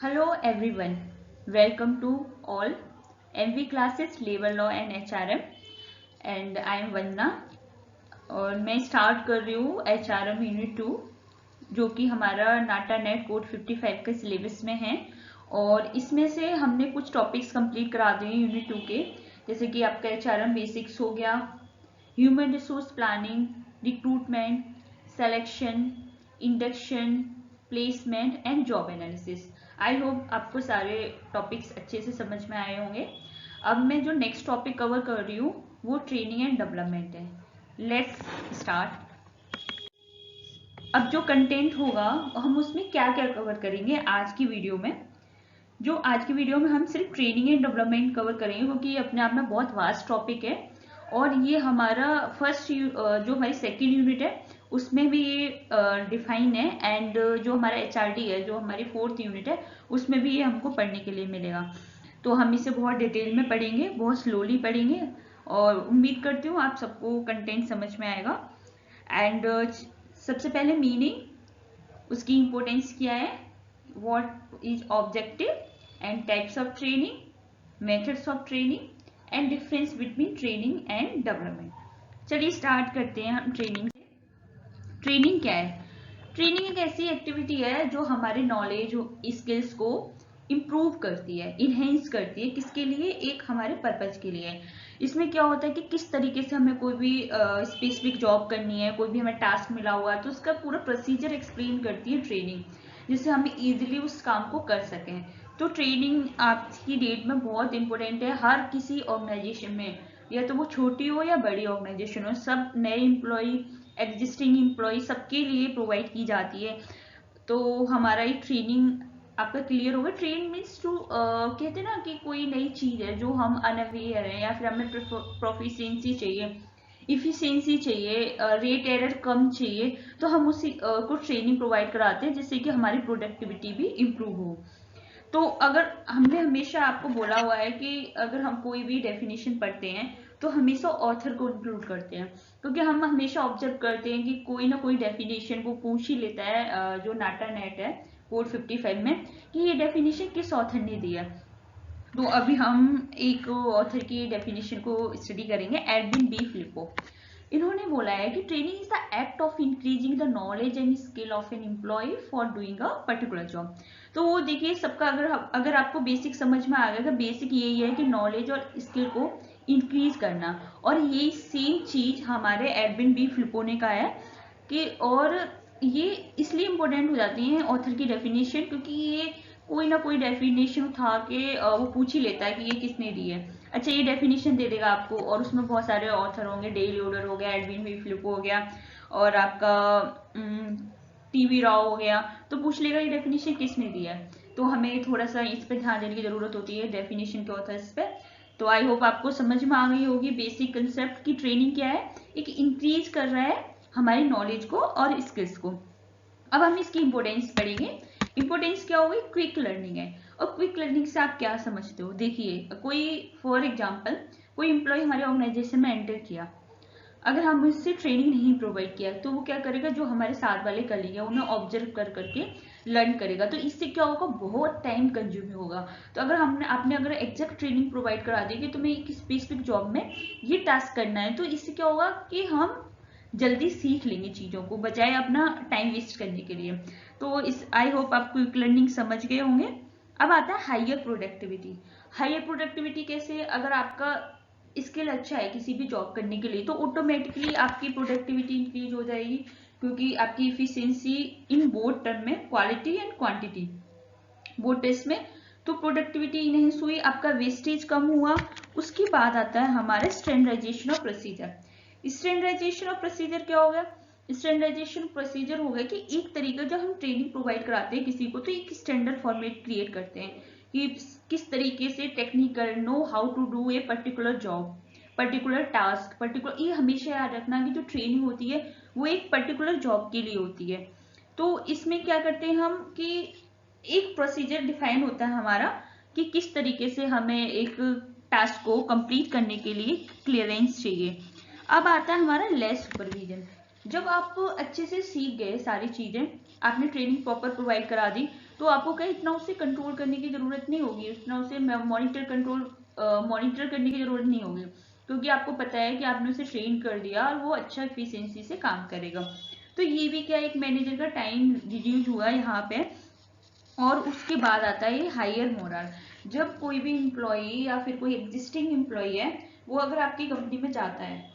Hello everyone, welcome to all MV classes Labor Law and HRM and I am वंदना और मैं start कर रही हूँ HRM यूनिट 2 जो कि हमारा नाटा नेट कोड 55 के सिलेबस में है और इसमें से हमने कुछ टॉपिक्स कंप्लीट करा दिए यूनिट 2 के, जैसे कि आपका HRM बेसिक्स हो गया, human resource planning, recruitment, selection, induction, placement and job analysis. I hope आपको सारे टॉपिक्स अच्छे से समझ में आए होंगे। अब मैं जो नेक्स्ट टॉपिक कवर कर रही हूँ वो ट्रेनिंग एंड डेवलपमेंट है। Let's start. अब जो कंटेंट होगा हम उसमें क्या क्या कवर करेंगे आज की वीडियो में। जो आज की वीडियो में हम सिर्फ ट्रेनिंग एंड डेवलपमेंट कवर करेंगे क्योंकि ये अपने आप में बहुत वास्ट टॉपिक है और ये हमारा फर्स्ट जो हमारी सेकेंड यूनिट है उसमें भी ये डिफाइन है एंड जो हमारा HRD है जो हमारी फोर्थ यूनिट है उसमें भी ये हमको पढ़ने के लिए मिलेगा। तो हम इसे बहुत डिटेल में पढ़ेंगे, बहुत स्लोली पढ़ेंगे और उम्मीद करती हूँ आप सबको कंटेंट समझ में आएगा। एंड सबसे पहले मीनिंग, उसकी इम्पोर्टेंस क्या है, what is objective and types of training, methods of training and difference between training and development. चलिए स्टार्ट करते हैं हम ट्रेनिंग से। ट्रेनिंग क्या है? ट्रेनिंग एक ऐसी एक्टिविटी है जो हमारे नॉलेज स्किल्स को इम्प्रूव करती है, इनहेंस करती है। किसके लिए? एक हमारे पर्पज के लिए। इसमें क्या होता है कि किस तरीके से हमें कोई भी स्पेसिफिक जॉब करनी है, कोई भी हमें टास्क मिला हुआ है तो उसका पूरा प्रोसीजर एक्सप्लेन करती है ट्रेनिंग, जिससे हम इजीली उस काम को कर सकें। तो ट्रेनिंग आज की डेट में बहुत इंपॉर्टेंट है हर किसी ऑर्गेनाइजेशन में, या तो वो छोटी हो या बड़ी ऑर्गेनाइजेशन हो। सब नए एम्प्लॉय, एग्जिस्टिंग एम्प्लॉय सबके लिए प्रोवाइड की जाती है। तो हमारा ये ट्रेनिंग आपका क्लियर होगा। ट्रेन मीन्स टू कहते हैं ना कि कोई नई चीज है जो हम अनअवेयर है या फिर हमें प्रोफिशिएंसी चाहिए, इफिशियंसी चाहिए, रेट एरर कम चाहिए, तो हम उसी को ट्रेनिंग प्रोवाइड कराते हैं जिससे कि हमारी प्रोडक्टिविटी भी इम्प्रूव हो। तो अगर हमने हमेशा आपको बोला हुआ है कि अगर हम कोई भी डेफिनेशन पढ़ते हैं तो हमेशा ऑथर को इंक्लूड करते हैं, क्योंकि हम हमेशा ऑब्जर्व करते हैं कि कोई ना कोई डेफिनेशन को पूछ ही लेता है जो नाटा नेट है कोड 55 में कि ये डेफिनेशन किस ऑथर ने दिया। तो अभी हम एक ऑथर की डेफिनेशन को स्टडी करेंगे, एडविन बी फिलिपो। इन्होंने बोला है कि training is the act of increasing the knowledge and skill of an employ for doing a particular job. तो वो देखिए सबका अगर आपको बेसिक समझ में आ गया तो बेसिक यही है कि नॉलेज और स्किल को इंक्रीज करना, और यही सेम चीज हमारे एडविन बी फिलिपो ने कहा है कि, और ये इसलिए इम्पोर्टेंट हो जाती है ऑथर की डेफिनेशन क्योंकि ये कोई ना कोई डेफिनेशन उठा के वो पूछ ही लेता है कि ये किसने दी है। अच्छा, ये डेफिनेशन दे देगा आपको और उसमें बहुत सारे ऑथर होंगे, डेल योडर हो गया, एडविन बी फिलिपो हो गया और आपका टीवी राव हो गया, तो पूछ लेगा ये डेफिनेशन किसने दिया है। तो हमें थोड़ा सा इस पे ध्यान देने की जरूरत होती है डेफिनेशन के ऑथर्स पे। तो आई होप आपको समझ में आ गई होगी बेसिक कंसेप्ट की ट्रेनिंग क्या है। एक इंक्रीज कर रहा है हमारी नॉलेज को और स्किल्स को। अब हम इसकी इंपोर्टेंस पढ़ेंगे। इंपोर्टेंस क्या होगी? क्विक लर्निंग है। और क्विक लर्निंग से आप क्या समझते हो? देखिए, कोई फॉर एग्जांपल कोई एम्प्लॉय हमारे ऑर्गेनाइजेशन में एंटर किया, अगर हम उससे ट्रेनिंग नहीं प्रोवाइड किया तो वो क्या करेगा, जो हमारे साथ वाले कलीग है उन्हें ऑब्जर्व कर करके लर्न करेगा। तो इससे क्या होगा? बहुत टाइम कंज्यूमिंग होगा। तो अगर आपने अगर एग्जैक्ट ट्रेनिंग प्रोवाइड करा दी कि तुम्हें एक स्पेसिफिक जॉब में ये टास्क करना है, तो इससे क्या होगा कि हम जल्दी सीख लेंगे चीजों को बजाय अपना टाइम वेस्ट करने के लिए। तो इस आई होप आप क्विक लर्निंग समझ गए होंगे। अब आता है हाइयर प्रोडक्टिविटी। हाइयर प्रोडक्टिविटी कैसे? अगर आपका स्किल अच्छा है किसी भी जॉब करने के लिए तो ऑटोमेटिकली आपकी प्रोडक्टिविटी इंक्रीज हो जाएगी, क्योंकि आपकी इफिशियंसी इन बोथ टर्म में, quality and quantity, both test में, तो प्रोडक्टिविटी इनहेंस हुई, आपका वेस्टेज कम हुआ। उसके बाद आता है हमारे standardization of procedure. Standardization of procedure क्या हो गया? स्टैंडर्डाइजेशन प्रोसीजर हो गया कि एक तरीका, जब हम ट्रेनिंग प्रोवाइड कराते हैं किसी को तो एक स्टैंडर्ड फॉर्मेट क्रिएट करते हैं कि किस तरीके से technical know how to do a particular job, particular task, particular, ये हमेशा याद रखना कि जो ट्रेनिंग होती है वो एक पर्टिकुलर जॉब के लिए होती है। तो इसमें क्या करते हैं हम कि एक प्रोसीजर डिफाइन होता है हमारा कि किस तरीके से हमें एक टास्क को कंप्लीट करने के लिए क्लियरेंस चाहिए। अब आता है हमारा लेस सुपरविजन। जब आप अच्छे से सीख गए सारी चीजें, आपने ट्रेनिंग प्रॉपर प्रोवाइड करा दी, तो आपको क्या इतना उसे कंट्रोल करने की जरूरत नहीं होगी, इतना उसे मॉनिटर करने की जरूरत नहीं होगी, क्योंकि आपको पता है कि आपने उसे ट्रेन कर दिया और वो अच्छा एफिशिएंसी से काम करेगा। तो ये भी क्या एक मैनेजर का टाइम रिड्यूस हुआ यहाँ पे। और उसके बाद आता है ये हायर मोरल। जब कोई भी इम्प्लॉई या फिर कोई एग्जिस्टिंग इम्प्लॉई है, वो अगर आपकी कंपनी में जाता है,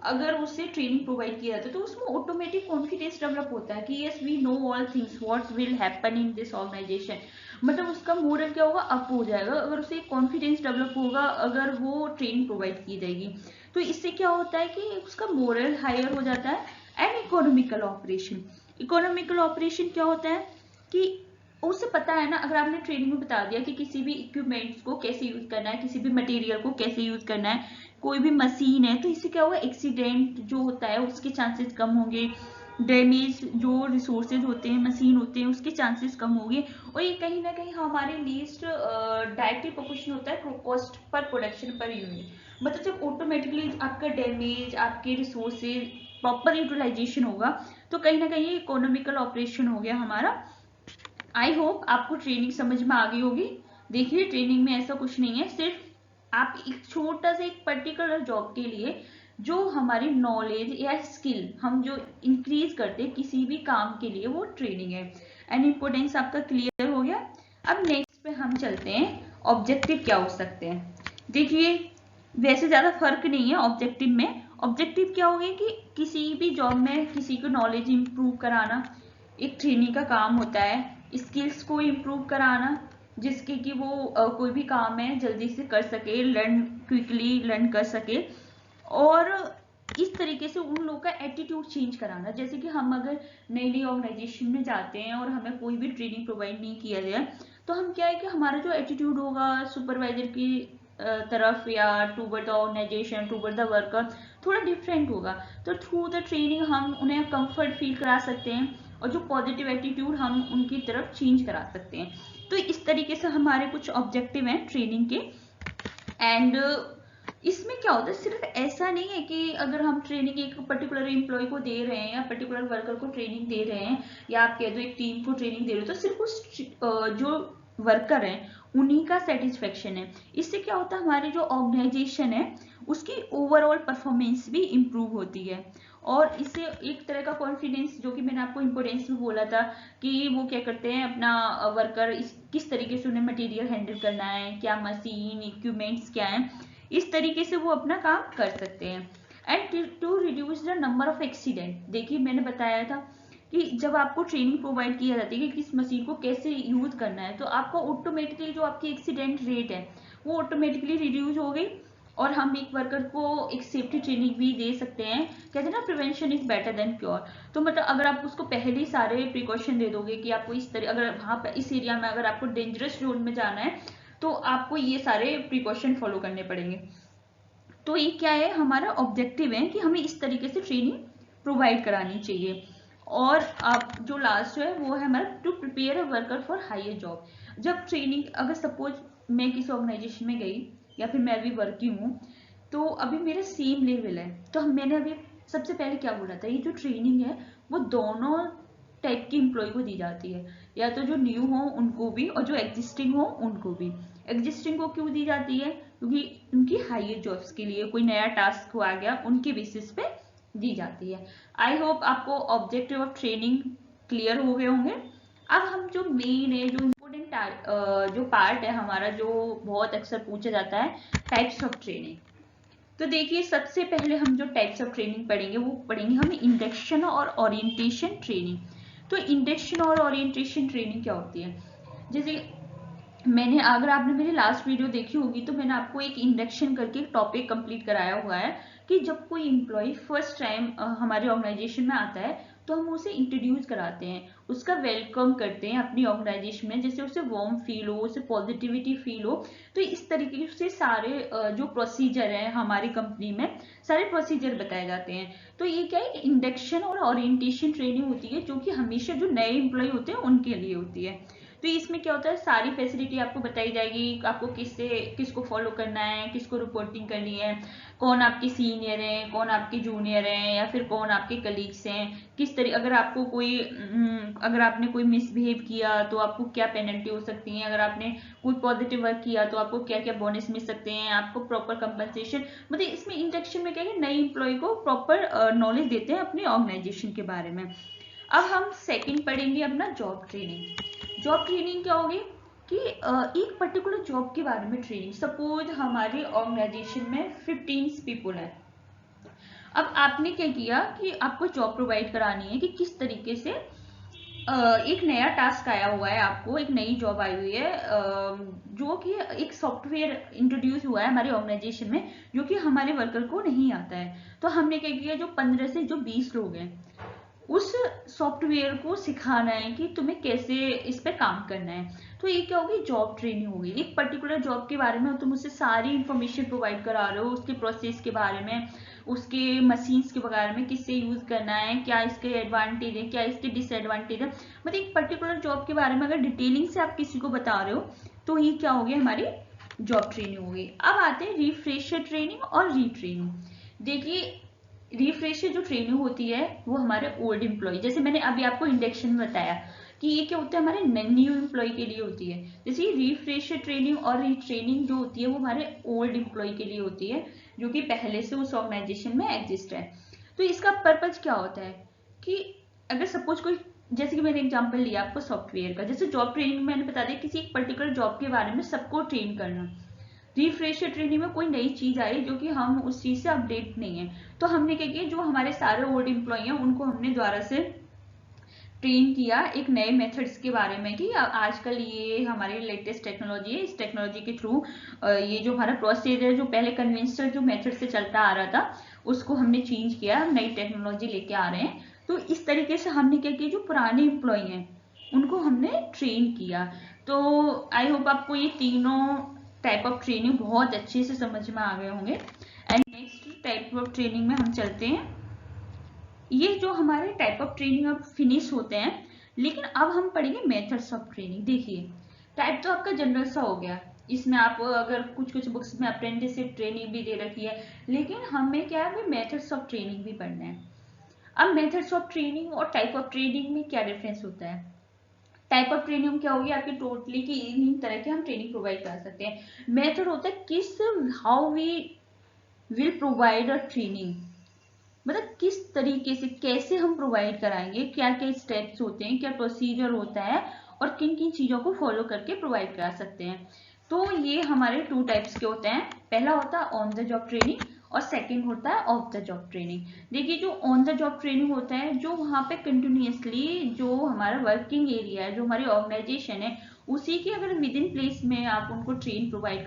अगर उसे ट्रेनिंग प्रोवाइड किया जाता है, तो उसमें ऑटोमेटिक कॉन्फिडेंस डेवलप होता है कि yes we know all things what will happen in this organization. मतलब उसका मोरल क्या होगा, अप हो जाएगा अगर उसे कॉन्फिडेंस डेवलप होगा, अगर वो ट्रेनिंग प्रोवाइड की जाएगी। तो इससे क्या होता है कि उसका मोरल हायर हो जाता है। And economical operation, economical operation क्या होता है कि उसे पता है ना, अगर आपने ट्रेनिंग में बता दिया कि किसी भी इक्विपमेंट्स को कैसे यूज करना है, किसी भी मटेरियल को कैसे यूज करना है, कोई भी मशीन है, तो इससे क्या होगा, एक्सीडेंट जो होता है उसके चांसेस कम होंगे, डैमेज जो रिसोर्सेज होते हैं, मशीन होते हैं, उसके चांसेस कम होंगे। और ये कहीं ना कहीं हमारे लीस्ट डायरेक्टली प्रोपोर्शनल होता है cost per production per unit. मतलब जब ऑटोमेटिकली आपका डैमेज, आपके रिसोर्सेज प्रॉपर यूटिलाइजेशन होगा, तो कहीं ना कहीं इकोनॉमिकल ऑपरेशन हो गया हमारा। आई होप आपको ट्रेनिंग समझ में आ गई होगी। देखिए ट्रेनिंग में ऐसा कुछ नहीं है, सिर्फ आप एक छोटा सा एक पर्टिकुलर जॉब के लिए जो हमारी नॉलेज या स्किल हम जो इंक्रीज करते हैं किसी भी काम के लिए, वो ट्रेनिंग है। एंड इम्पोर्टेंस आपका क्लियर हो गया। अब नेक्स्ट पे हम चलते हैं, ऑब्जेक्टिव क्या हो सकते हैं। देखिए वैसे ज्यादा फर्क नहीं है ऑब्जेक्टिव में। ऑब्जेक्टिव क्या हो गया कि किसी भी जॉब में किसी को नॉलेज इंप्रूव कराना एक ट्रेनिंग का काम होता है। स्किल्स को इम्प्रूव कराना, जिसके कि वो कोई भी काम है जल्दी से कर सके, लर्न क्विकली लर्न कर सके। और इस तरीके से उन लोगों का एटीट्यूड चेंज कराना। जैसे कि हम अगर नई नई ऑर्गेनाइजेशन में जाते हैं और हमें कोई भी ट्रेनिंग प्रोवाइड नहीं किया जाए, तो हम क्या है कि हमारा जो एटीट्यूड होगा सुपरवाइजर की तरफ या toward the organisation, toward the worker, थोड़ा डिफरेंट होगा। तो थ्रू द ट्रेनिंग हम उन्हें कंफर्ट फील करा सकते हैं और जो पॉजिटिव एटीट्यूड हम उनकी तरफ चेंज करा सकते हैं। तो इस तरीके से हमारे कुछ ऑब्जेक्टिव हैं ट्रेनिंग के। एंड इसमें क्या होता है, सिर्फ ऐसा नहीं है कि अगर हम ट्रेनिंग एक पर्टिकुलर एम्प्लॉय को दे रहे हैं या पर्टिकुलर वर्कर को ट्रेनिंग दे रहे हैं, या आप कह दो एक टीम को ट्रेनिंग दे रहे हो, तो सिर्फ उस जो वर्कर है उन्हीं का सेटिस्फेक्शन है। इससे क्या होता है, हमारी जो ऑर्गेनाइजेशन है उसकी ओवरऑल परफॉर्मेंस भी इम्प्रूव होती है। और इससे एक तरह का कॉन्फिडेंस, जो कि मैंने आपको इम्पोर्टेंस में बोला था कि वो क्या करते हैं, अपना वर्कर किस तरीके से उन्हें मटेरियल हैंडल करना है, क्या मशीन इक्विपमेंट्स क्या है, इस तरीके से वो अपना काम कर सकते हैं। And to reduce the number of accident, देखिए मैंने बताया था कि जब आपको ट्रेनिंग प्रोवाइड किया जाती है कि किस मशीन को कैसे यूज करना है, तो आपको ऑटोमेटिकली जो आपकी एक्सीडेंट रेट है वो ऑटोमेटिकली रिड्यूस हो गई। और हम एक वर्कर को एक सेफ्टी ट्रेनिंग भी दे सकते हैं। कहते हैं ना, prevention is better than cure. तो मतलब अगर आप उसको पहले ही सारे प्रिकॉशन दे दोगे कि आपको इस तरह, अगर वहां पर इस एरिया में अगर आपको डेंजरस जोन में जाना है, तो आपको ये सारे प्रिकॉशन फॉलो करने पड़ेंगे। तो ये क्या है, हमारा ऑब्जेक्टिव है कि हमें इस तरीके से ट्रेनिंग प्रोवाइड करानी चाहिए। और आप जो लास्ट है वो है हमारा to prepare a worker for higher job. जब ट्रेनिंग, अगर सपोज मैं किसी ऑर्गेनाइजेशन में गई या फिर मैं अभी वर्किंग हूँ, तो अभी मेरा सेम लेवल है, तो मैंने अभी सबसे पहले क्या बोला था, ये जो ट्रेनिंग है वो दोनों टाइप की एम्प्लॉय को दी जाती है, या तो जो न्यू हो उनको भी और जो एग्जिस्टिंग हो उनको भी। एग्जिस्टिंग को क्यों दी जाती है, क्योंकि उनकी हायर जॉब्स के लिए कोई नया टास्क आ गया उनके बेसिस पे दी जाती है। आई होप आपको ऑब्जेक्टिव ऑफ ट्रेनिंग क्लियर हो गए होंगे। अब हम जो मेन है, जो इम्पोर्टेंट जो पार्ट है हमारा, जो बहुत अक्सर पूछा जाता है, टाइप्स ऑफ ट्रेनिंग। तो देखिए सबसे पहले हम जो टाइप्स ऑफ ट्रेनिंग पढ़ेंगे वो पढ़ेंगे हम इंडक्शन और ओरिएंटेशन ट्रेनिंग। तो इंडक्शन और ओरिएंटेशन ट्रेनिंग क्या होती है, जैसे मैंने, अगर आपने मेरी लास्ट वीडियो देखी होगी तो मैंने आपको एक इंडक्शन करके एक टॉपिक कंप्लीट कराया हुआ है कि जब कोई एम्प्लॉय फर्स्ट टाइम हमारे ऑर्गेनाइजेशन में आता है, तो हम उसे इंट्रोड्यूस कराते हैं, उसका वेलकम करते हैं अपनी ऑर्गेनाइजेशन में, जैसे उसे वार्म फील हो, उसे पॉजिटिविटी फील हो। तो इस तरीके से सारे जो प्रोसीजर है हमारी कंपनी में, सारे प्रोसीजर बताए जाते हैं। तो ये क्या है, इंडक्शन और ओरिएंटेशन ट्रेनिंग होती है, जो कि हमेशा जो नए एम्प्लॉय होते हैं उनके लिए होती है। तो इसमें क्या होता है, सारी फैसिलिटी आपको बताई जाएगी, आपको किसको फॉलो करना है, किसको रिपोर्टिंग करनी है, कौन आपके सीनियर हैं, कौन आपके जूनियर हैं, या फिर कौन आपके कलीग्स हैं, किस तरीके अगर आपने कोई मिसबिहेव किया तो आपको क्या पेनल्टी हो सकती है, अगर आपने कोई पॉजिटिव वर्क किया तो आपको क्या क्या बोनस मिल सकते हैं, आपको प्रॉपर कंपनसेशन, मतलब इसमें इंडक्शन में क्या है, नई एम्प्लॉय को प्रॉपर नॉलेज देते हैं अपनी ऑर्गेनाइजेशन के बारे में। अब हम सेकंड पढ़ेंगे अपना जॉब ट्रेनिंग। जॉब ट्रेनिंग क्या होगी कि एक पर्टिकुलर जॉब के बारे में ट्रेनिंग। सपोज हमारे ऑर्गेनाइजेशन में 15 पीपल है। अब आपने क्या किया कि आपको जॉब प्रोवाइड करानी है कि किस तरीके से एक नया टास्क आया हुआ है, आपको एक नई जॉब आई हुई है, जो कि एक सॉफ्टवेयर इंट्रोड्यूस हुआ है हमारे ऑर्गेनाइजेशन में, जो कि हमारे वर्कर को नहीं आता है। तो हमने क्या किया, जो 15 से जो 20 लोग हैं, उस सॉफ्टवेयर को सिखाना है कि तुम्हें कैसे इस पे काम करना है। तो ये क्या होगी, जॉब ट्रेनिंग होगी। एक पर्टिकुलर जॉब के बारे में तुम उससे सारी इंफॉर्मेशन प्रोवाइड करा रहे हो, उसके प्रोसेस के बारे में, उसके मशीन्स के बारे में, किससे यूज करना है, क्या इसके एडवांटेज है, क्या इसके डिसएडवांटेज है, मतलब एक पर्टिकुलर जॉब के बारे में अगर डिटेलिंग से आप किसी को बता रहे हो तो ये क्या होगी, हमारी जॉब ट्रेनिंग होगी। अब आते हैं रिफ्रेशर ट्रेनिंग और रीट्रेनिंग। देखिए, रिफ्रेशर जो ट्रेनिंग होती है वो हमारे ओल्ड एम्प्लॉय, जैसे मैंने अभी आपको इंडक्शन में बताया कि ये क्या होता है, हमारे न्यू एम्प्लॉय के लिए होती है। जैसे रिफ्रेशर ट्रेनिंग और रीट्रेनिंग जो होती है वो हमारे ओल्ड एम्प्लॉय के लिए होती है, जो कि पहले से उस ऑर्गेनाइजेशन में एग्जिस्ट है। तो इसका पर्पज क्या होता है कि अगर सपोज कोई, जैसे कि मैंने एग्जांपल लिया आपको सॉफ्टवेयर का, जैसे जॉब ट्रेनिंग मैंने बता दिया किसी एक पर्टिकुलर जॉब के बारे में सबको ट्रेन करना। रिफ्रेशर ट्रेनिंग में कोई नई चीज आई जो कि हम उस चीज से अपडेट नहीं है, तो हमने क्या किया, जो हमारे सारे ओल्ड एम्प्लॉय हैं उनको हमने दोबारा से ट्रेन किया एक नए मेथड्स के बारे में कि आजकल ये हमारी लेटेस्ट टेक्नोलॉजी है, इस टेक्नोलॉजी के थ्रू ये जो हमारा प्रोसेस है, जो पहले कन्वेंशनल जो मेथड से चलता आ रहा था उसको हमने चेंज किया, हम नई टेक्नोलॉजी लेके आ रहे हैं। तो इस तरीके से हमने क्या किया, जो पुराने एम्प्लॉय हैं उनको हमने ट्रेन किया। तो आई होप आपको ये तीनों टाइप ऑफ ट्रेनिंग बहुत अच्छे से समझ में आ गए होंगे। And next type of training में हम चलते हैं। ये जो हमारे टाइप ऑफ ट्रेनिंग अब फिनिश होते हैं, लेकिन अब हम पढ़ेंगे मेथड्स ऑफ ट्रेनिंग। देखिए, टाइप तो आपका जनरल सा हो गया, इसमें आप अगर कुछ बुक्स में अप्रेंटिसशिप ट्रेनिंग भी दे रखी है, लेकिन हमें क्या है, मेथड्स ऑफ ट्रेनिंग भी पढ़ना है। अब मेथड्स ऑफ ट्रेनिंग और टाइप ऑफ ट्रेनिंग में क्या डिफरेंस होता है। टाइप ऑफ ट्रेनिंग क्या होगी आपकी, टोटली की इन तरह के हम ट्रेनिंग प्रोवाइड करा सकते हैं। मेथड होता है किस, how we will provide a training, मतलब किस तरीके से कैसे हम प्रोवाइड कराएंगे, क्या क्या स्टेप्स होते हैं, क्या प्रोसीजर होता है, और किन किन चीजों को फॉलो करके प्रोवाइड करा सकते हैं। तो ये हमारे 2 टाइप्स के होते हैं। पहला होता है ऑन द जॉब ट्रेनिंग और सेकंड होता है ऑफ द जॉब ट्रेनिंग। देखिए, जो ऑन द जॉब ट्रेनिंग होता है, जो वहां पे कंटिन्यूअसली जो हमारा वर्किंग एरिया है, जो हमारी ऑर्गेनाइजेशन है, उसी के अगर विद इन प्लेस में आप उनको ट्रेनिंग प्रोवाइड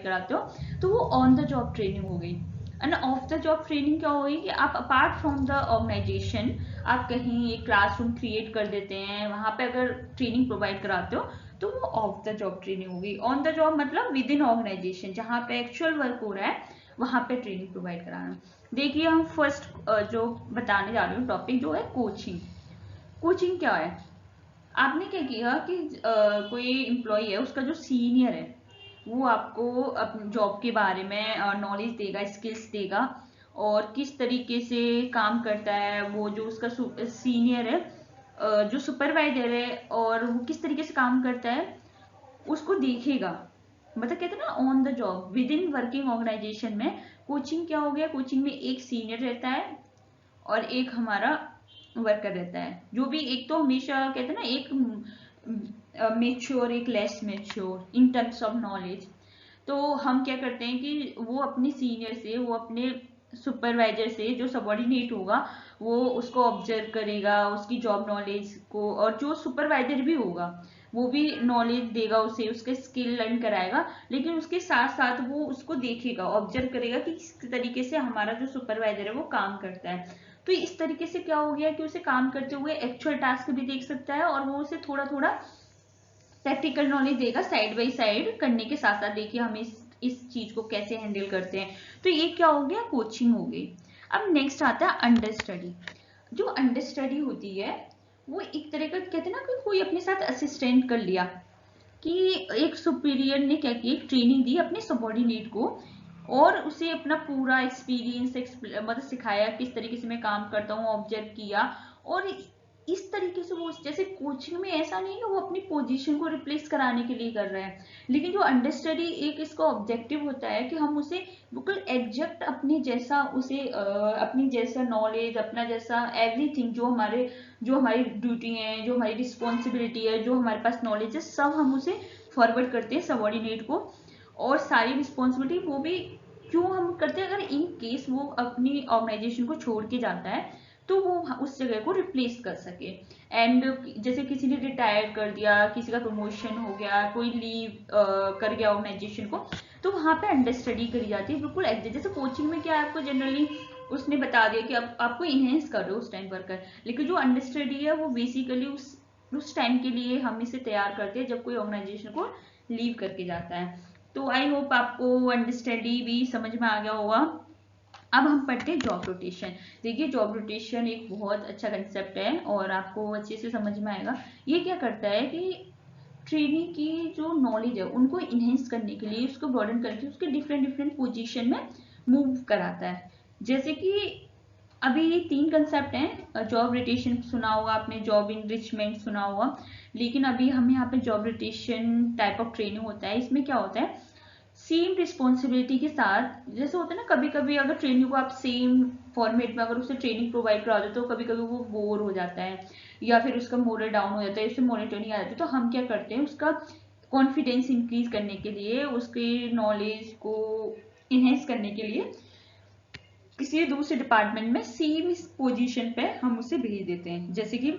कराते हो तो वो ऑन द जॉब ट्रेनिंग हो गई। End of the job training क्या होगी कि आप अपार्ट फ्रॉम द ऑर्गेनाइजेशन आप कहीं एक क्लासरूम क्रिएट कर देते हैं, वहां पे अगर ट्रेनिंग प्रोवाइड कराते हो तो वो ऑफ द जॉब ट्रेनिंग होगी। ऑन द जॉब मतलब विद इन ऑर्गेनाइजेशन, जहां पे एक्चुअल वर्क हो रहा है वहां पे ट्रेनिंग प्रोवाइड कराना। देखिए, हम फर्स्ट जो बताने जा रहे हो टॉपिक जो है कोचिंग। कोचिंग क्या है, आपने क्या किया कि कोई एम्प्लॉय है, उसका जो सीनियर है वो आपको अपने जॉब के बारे में नॉलेज देगा, स्किल्स देगा, और किस तरीके से काम करता है वो जो उसका सीनियर है, जो सुपरवाइजर है, और वो किस तरीके से काम करता है उसको देखेगा। मतलब कहते हैं ना on the job with in working organisation में। कोचिंग क्या हो गया, कोचिंग में एक सीनियर रहता है और एक हमारा वर्कर रहता है, जो भी एक तो हमेशा कहते हैं ना एक मेच्योर एक less mature in terms of knowledge. तो हम क्या करते हैं कि वो अपने सीनियर से, वो अपने सुपरवाइजर से जो सबॉर्डिनेट होगा वो उसको ऑब्जर्व करेगा, उसकी जॉब नॉलेज को, और जो सुपरवाइजर भी होगा वो भी नॉलेज देगा उसे, उसके स्किल लर्न कराएगा, लेकिन उसके साथ साथ वो उसको देखेगा, ऑब्जर्व करेगा कि किस तरीके से हमारा जो सुपरवाइजर है वो काम करता है। तो इस तरीके से क्या हो गया कि उसे काम करते हुए एक्चुअल टास्क भी देख सकता है, और वो उसे थोड़ा थोड़ा प्रैक्टिकल नॉलेज देगा साइड बाई साइड करने के साथ साथ। देखिए, हम इस चीज को कैसे हैंडल करते हैं। तो ये क्या हो गया, कोचिंग हो गई। अब नेक्स्ट आता है अंडर स्टडी। जो अंडर स्टडी होती है वो एक तरह का कहते हैं ना कि कोई अपने साथ असिस्टेंट कर लिया, कि एक सुपीरियर ने क्या किया, एक ट्रेनिंग दी अपने सबॉर्डिनेट को और उसे अपना पूरा एक्सपीरियंस मतलब सिखाया किस तरीके से मैं काम करता हूँ, ऑब्जर्व किया। और इस तरीके से वो, जैसे कोचिंग में ऐसा नहीं है वो अपनी पोजीशन को रिप्लेस कराने के लिए कर रहे हैं, लेकिन जो अंडर स्टडी एक इसका ऑब्जेक्टिव होता है कि हम उसे बिल्कुल एग्जैक्ट अपने जैसा उसे अपनी जैसा नॉलेज, अपना जैसा एवरीथिंग, जो हमारी ड्यूटी है, जो हमारी रिस्पॉन्सिबिलिटी है, जो हमारे पास नॉलेज है, सब हम उसे फॉरवर्ड करते हैं सबॉर्डिनेट को। और सारी रिस्पॉन्सिबिलिटी वो भी क्यों हम करते हैं, अगर इन केस वो अपनी ऑर्गेनाइजेशन को छोड़ के जाता है तो वो उस जगह को रिप्लेस कर सके। एंड जैसे किसी ने रिटायर कर दिया, किसी का प्रमोशन हो गया, कोई लीव कर गया ऑर्गेनाइजेशन को, तो वहां पे अंडर स्टडी करी जाती है बिल्कुल एग्जैक्ट। जैसे कोचिंग में क्या है, आपको जनरली उसने बता दिया कि अब आपको इनहेंस कर रहे हो उस टाइम वर्कर, लेकिन जो अंडर स्टडी है वो बेसिकली उस टाइम के लिए हम इसे तैयार करते हैं जब कोई ऑर्गेनाइजेशन को लीव करके जाता है। तो आई होप आपको अंडर स्टडी भी समझ में आ गया होगा। अब हम पढ़ते हैं जॉब रोटेशन। देखिए जॉब रोटेशन एक बहुत अच्छा कंसेप्ट है और आपको अच्छे से समझ में आएगा। ये क्या करता है कि ट्रेनी की जो नॉलेज है उनको इनहेंस करने के लिए, उसको ब्रॉडन करके उसके डिफरेंट डिफरेंट पोजीशन में मूव कराता है। जैसे कि अभी ये 3 कंसेप्ट हैं, जॉब रोटेशन सुना होगा आपने, जॉब इनरिचमेंट सुना होगा, लेकिन अभी हम यहाँ पे job rotation type of training होता है। इसमें क्या होता है, सेम रिस्पॉन्सिबिलिटी के साथ, जैसे होता है ना कभी कभी अगर ट्रेनिंग को आप सेम फॉर्मेट में अगर उसे ट्रेनिंग प्रोवाइड करा दो तो कभी कभी वो बोर हो जाता है या फिर उसका मोरल डाउन हो जाता है, उससे मोनिटरिंग आ जाती है। तो हम क्या करते हैं, उसका कॉन्फिडेंस इंक्रीज करने के लिए, उसके नॉलेज को इनहेंस करने के लिए किसी दूसरे डिपार्टमेंट में सेम इस पोजीशन पे हम उसे भेज देते हैं। जैसे कि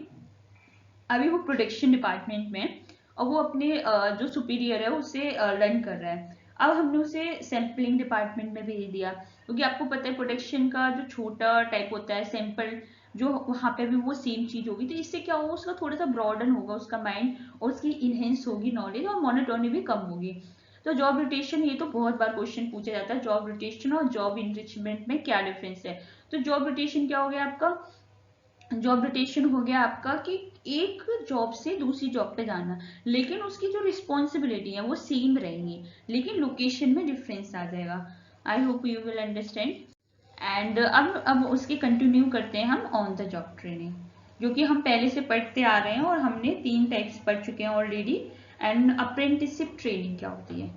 अभी वो प्रोडक्शन डिपार्टमेंट में और वो अपने जो सुपीरियर है उसे लर्न कर रहा है। अब हमने उसे सैम्पलिंग डिपार्टमेंट में भेज दिया, क्योंकि आपको पता है प्रोडक्शन का जो छोटा टाइप होता है सैंपल, जो वहां पे भी वो सेम चीज होगी, तो इससे क्या होगा, उसका थोड़ा सा ब्रॉडन होगा उसका माइंड और उसकी इनहेंस होगी नॉलेज और मोनोटोनी भी कम होगी। तो जॉब रोटेशन, ये तो बहुत बार क्वेश्चन पूछा जाता है, जॉब रोटेशन और जॉब इनरिचमेंट में क्या डिफरेंस है। तो जॉब रोटेशन क्या हो गया आपका, जॉब रोटेशन हो गया आपका कि एक जॉब से दूसरी जॉब पे जाना, लेकिन उसकी जो रिस्पॉन्सिबिलिटी है वो सेम रहेंगी, लेकिन लोकेशन में डिफरेंस आ जाएगा। I hope you will understand. And अब उसके कंटिन्यू करते हैं हम ऑन द जॉब ट्रेनिंग, जो कि हम पहले से पढ़ते आ रहे हैं और हमने 3 टाइप्स पढ़ चुके हैं ऑलरेडी। एंड अप्रेंटिसशिप ट्रेनिंग क्या होती है,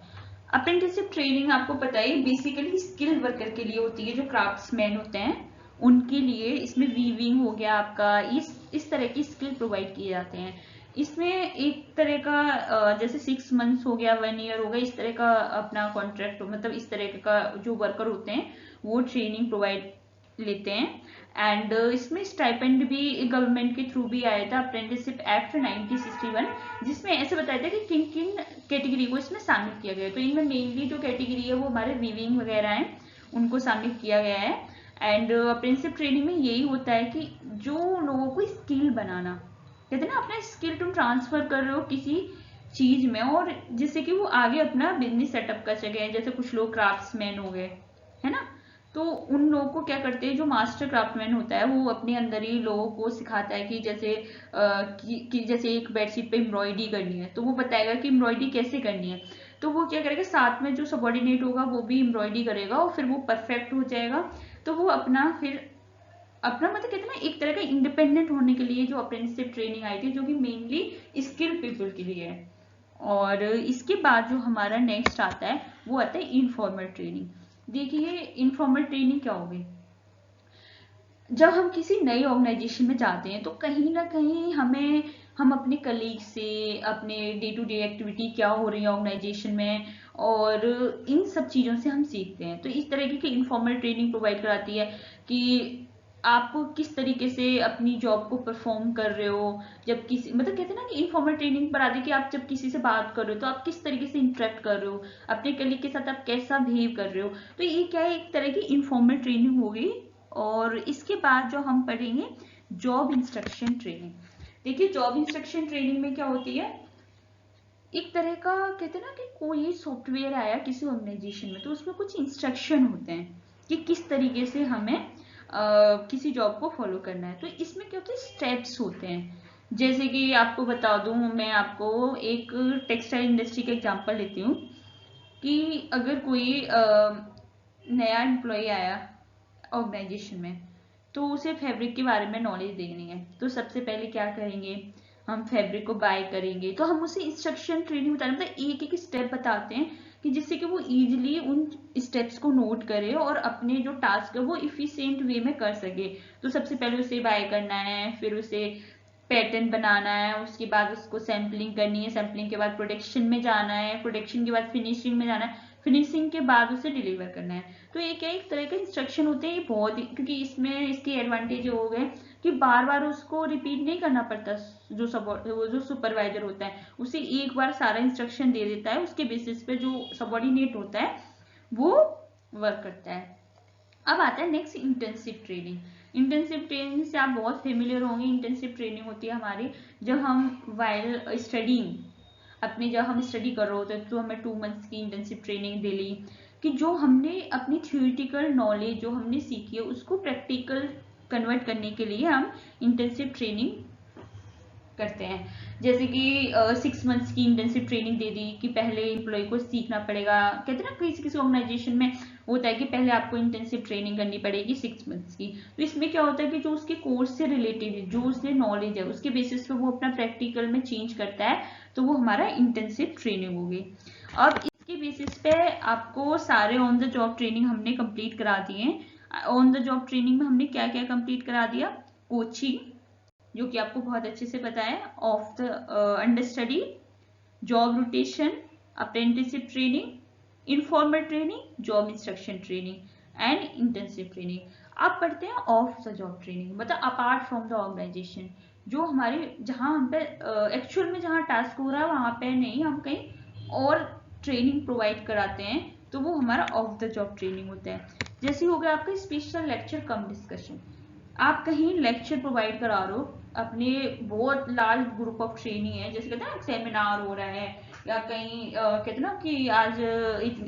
अप्रेंटिसशिप ट्रेनिंग आपको पता है बेसिकली स्किल वर्कर के लिए होती है, जो क्राफ्ट्समैन होते हैं उनके लिए। इसमें वीविंग हो गया आपका, इस तरह की स्किल प्रोवाइड किए जाते हैं। इसमें एक तरह का जैसे 6 मंथ्स हो गया, 1 ईयर हो गया, इस तरह का अपना कॉन्ट्रैक्ट, मतलब इस तरह का जो वर्कर होते हैं वो ट्रेनिंग प्रोवाइड लेते हैं। एंड इसमें स्टाइपेंड भी गवर्नमेंट के थ्रू भी आया था, अप्रेंटिसशिप एक्ट 1961, जिसमें ऐसे बताया था कि किन किन कैटेगरी को इसमें शामिल किया गया है। तो इनमें मेनली जो कैटेगरी है वो हमारे वीविंग वगैरह हैं, उनको शामिल किया गया है। एंड अप्रेंटिसशिप ट्रेनिंग में यही होता है कि जो लोगों को स्किल बनाना, कहते हैं ना अपना स्किल तुम ट्रांसफर कर रहे हो किसी चीज में, और जिससे कि वो आगे अपना बिजनेस सेटअप कर सके। जैसे कुछ लोग क्राफ्ट्समैन हो गए, है ना, तो उन लोगों को क्या करते हैं, जो मास्टर क्राफ्टमैन होता है वो अपने अंदर ही लोगों को सिखाता है कि जैसे कि जैसे एक बेडशीट पे एम्ब्रॉयडरी करनी है तो वो बताएगा कि एम्ब्रॉयडरी कैसे करनी है। तो वो क्या करेगा, साथ में जो सबॉर्डिनेट होगा वो भी एम्ब्रॉयडरी करेगा और फिर वो परफेक्ट हो जाएगा। तो वो अपना मतलब कहते हैं ना एक तरह का इंडिपेंडेंट होने के लिए जो अप्रेंटिसशिप ट्रेनिंग आई थी, जो कि मेनली स्किल पीपल के लिए है। और इसके बाद जो हमारा नेक्स्ट आता है वो आता है इनफॉर्मल ट्रेनिंग। देखिए इनफॉर्मल ट्रेनिंग क्या होगी, जब हम किसी नई ऑर्गेनाइजेशन में जाते हैं तो कहीं ना कहीं हम अपने कलीग से अपने डे टू डे एक्टिविटी क्या हो रही है ऑर्गेनाइजेशन में, और इन सब चीज़ों से हम सीखते हैं। तो इस तरीके की इनफॉर्मल ट्रेनिंग प्रोवाइड कराती है कि आप किस तरीके से अपनी जॉब को परफॉर्म कर रहे हो। जब किसी मतलब कहते हैं ना कि इनफॉर्मल ट्रेनिंग पर आती है कि आप जब किसी से बात कर रहे हो तो आप किस तरीके से इंटरेक्ट कर रहे हो, अपने कलीग के साथ आप कैसा बिहेव कर रहे हो। तो ये क्या है, एक तरह की इनफॉर्मल ट्रेनिंग होगी। और इसके बाद जो हम पढ़ेंगे जॉब इंस्ट्रक्शन ट्रेनिंग। देखिए जॉब इंस्ट्रक्शन ट्रेनिंग में क्या होती है, एक तरह का कहते हैं ना कि कोई सॉफ्टवेयर आया किसी ऑर्गेनाइजेशन में तो उसमें कुछ इंस्ट्रक्शन होते हैं कि किस तरीके से हमें किसी जॉब को फॉलो करना है। तो इसमें क्या होता है, स्टेप्स होते हैं। जैसे कि आपको बता दूं, मैं आपको एक टेक्सटाइल इंडस्ट्री का एग्जांपल लेती हूँ कि अगर कोई नया एम्प्लॉय आया ऑर्गेनाइजेशन में, तो उसे फैब्रिक के बारे में नॉलेज देनी है। तो सबसे पहले क्या करेंगे, हम फैब्रिक को बाय करेंगे, तो हम उसे इंस्ट्रक्शन ट्रेनिंग बताते हैं, मतलब एक एक स्टेप बताते हैं कि जिससे कि वो इजीली उन स्टेप्स को नोट करे और अपने जो टास्क है वो इफिशिएंट वे में कर सके। तो सबसे पहले उसे बाय करना है, फिर उसे पैटर्न बनाना है, उसके बाद उसको सैम्पलिंग करनी है, सैम्पलिंग के बाद प्रोडक्शन में जाना है, प्रोडक्शन के बाद फिनिशिंग में जाना है, फिनिशिंग के बाद उसे डिलीवर करना है। तो ये क्या एक तरह का इंस्ट्रक्शन होते हैं, ये बहुत ही, क्योंकि इसमें इसके एडवांटेज हो गए कि बार बार उसको रिपीट नहीं करना पड़ता। जो सुपरवाइजर होता है उसे एक बार सारा इंस्ट्रक्शन दे देता है, उसके बेसिस पे जो सबॉर्डिनेट होता है वो वर्क करता है। अब आता है next intensive training. Intensive training से आप बहुत फेमिलियर होंगे। इंटेंसिव ट्रेनिंग होती है हमारी जब हम वाइल स्टडिंग, अपने जब हम स्टडी कर रहे होते हैं तो हमें 2 मंथ्स की इंटेंसिव ट्रेनिंग दे ली कि जो हमने अपनी थियोरिटिकल नॉलेज जो हमने सीखी है उसको प्रैक्टिकल कन्वर्ट करने के लिए हम इंटेंसिव ट्रेनिंग करते हैं। जैसे कि 6 मंथ्स की इंटेंसिव ट्रेनिंग दे दी कि पहले एम्प्लॉय को सीखना पड़ेगा। कहते हैं ना किसी किसी ऑर्गेनाइजेशन में होता है कि पहले आपको इंटेंसिव ट्रेनिंग करनी पड़ेगी 6 मंथ्स की। तो इसमें क्या होता है कि जो उसके कोर्स से रिलेटेड है, जो उसने नॉलेज है, उसके बेसिस पे वो अपना प्रैक्टिकल में चेंज करता है, तो वो हमारा इंटेंसिव ट्रेनिंग होगी। अब इसके बेसिस पे आपको सारे ऑन द जॉब ट्रेनिंग हमने कंप्लीट करा दिए। ऑन द जॉब ट्रेनिंग में हमने क्या क्या कंप्लीट करा दिया, कोचिंग जो कि आपको बहुत अच्छे से पता है, of the under study, job rotation, apprenticeship training, informal training, job instruction training and intensive training. आप पढ़ते हैं ऑफ द जॉब ट्रेनिंग, मतलब अपार्ट फ्रॉम द ऑर्गेनाइजेशन, जो हमारे जहां हम पे एक्चुअल में जहां टास्क हो रहा है वहां पे नहीं, हम कहीं और ट्रेनिंग प्रोवाइड कराते हैं, तो वो हमारा ऑफ द जॉब ट्रेनिंग होता है। जैसे हो गया आपका स्पेशल लेक्चर कम डिस्कशन, आप कहीं लेक्चर प्रोवाइड करा रहे हो, अपने बहुत लार्ज ग्रुप ऑफ ट्रेनी है, जैसे कहते हैं ना सेमिनार हो रहा है, या कहीं कहते हैं ना कि आज